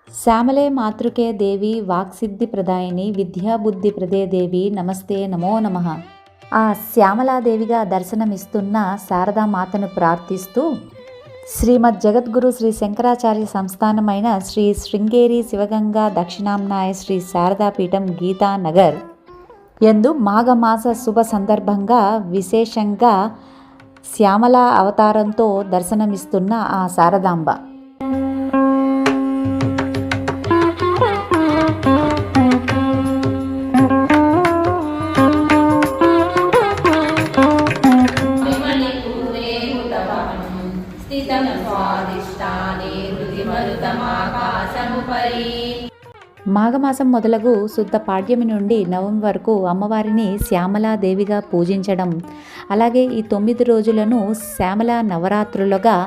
శ్యామలే మాతృకే దేవి వాక్సిద్ధి ప్రదాయిని విద్యాబుద్ధి ప్రదే దేవి నమస్తే నమో నమః. ఆ శ్యామలాదేవిగా దర్శనమిస్తున్న శారదామాతను ప్రార్థిస్తూ శ్రీమద్ జగద్గురు శ్రీ శంకరాచార్య సంస్థానమైన శ్రీ శృంగేరి శివగంగా దక్షిణాంనాయ శ్రీ శారదాపీఠం గీతానగర్ యందు మాఘమాస శుభ సందర్భంగా విశేషంగా శ్యామల అవతారంతో దర్శనమిస్తున్న ఆ శారదాంబ మాఘమాసం మొదలగు శుద్ధ పాడ్యమి నుండి నవమి వరకు అమ్మవారిని శ్యామలాదేవిగా పూజించడం, అలాగే ఈ 9 రోజులను శ్యామల నవరాత్రులుగా,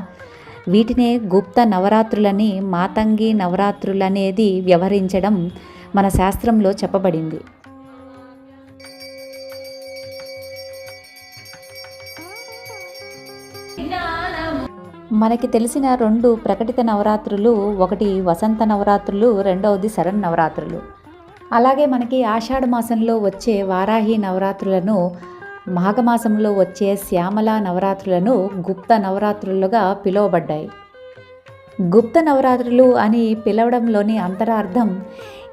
వీటినే గుప్త నవరాత్రులని మాతంగి నవరాత్రులనేది వ్యవహరించడం మన శాస్త్రంలో చెప్పబడింది. మనకి తెలిసిన 2 ప్రకటిత నవరాత్రులు, ఒకటి వసంత నవరాత్రులు, రెండవది శరన్నవరాత్రులు. అలాగే మనకి ఆషాఢ మాసంలో వచ్చే వారాహి నవరాత్రులను, మాఘమాసంలో వచ్చే శ్యామల నవరాత్రులను గుప్త నవరాత్రులుగా పిలువబడ్డాయి. గుప్త నవరాత్రులు అని పిలవడంలోని అంతరార్థం,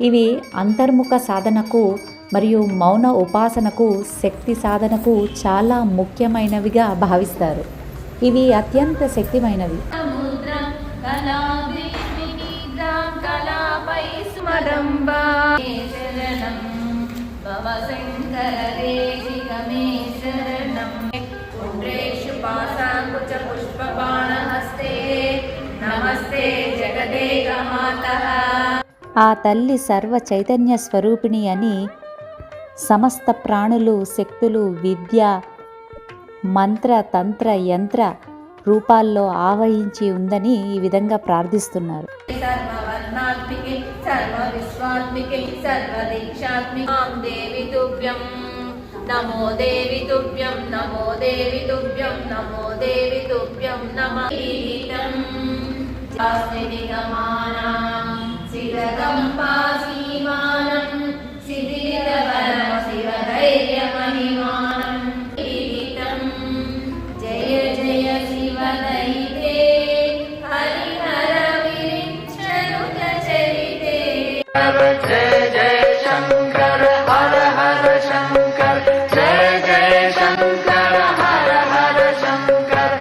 ఇవి అంతర్ముఖ సాధనకు మరియు మౌన ఉపాసనకు, శక్తి సాధనకు చాలా ముఖ్యమైనవిగా భావిస్తారు. ఇవి అత్యంత శక్తిమైనవి. ఆ తల్లి సర్వ చైతన్య స్వరూపిణి అని, సమస్త ప్రాణులు, శక్తులు, విద్య, మంత్ర, తంత్ర, యంత్ర రూపాల్లో ఆవహించి ఉందని ఈ విధంగా ప్రార్థిస్తున్నారు. నమో దేవి తుభ్యం, నమో దేవి తుభ్యం, నమో దేవి తుభ్యం నమః. जय जय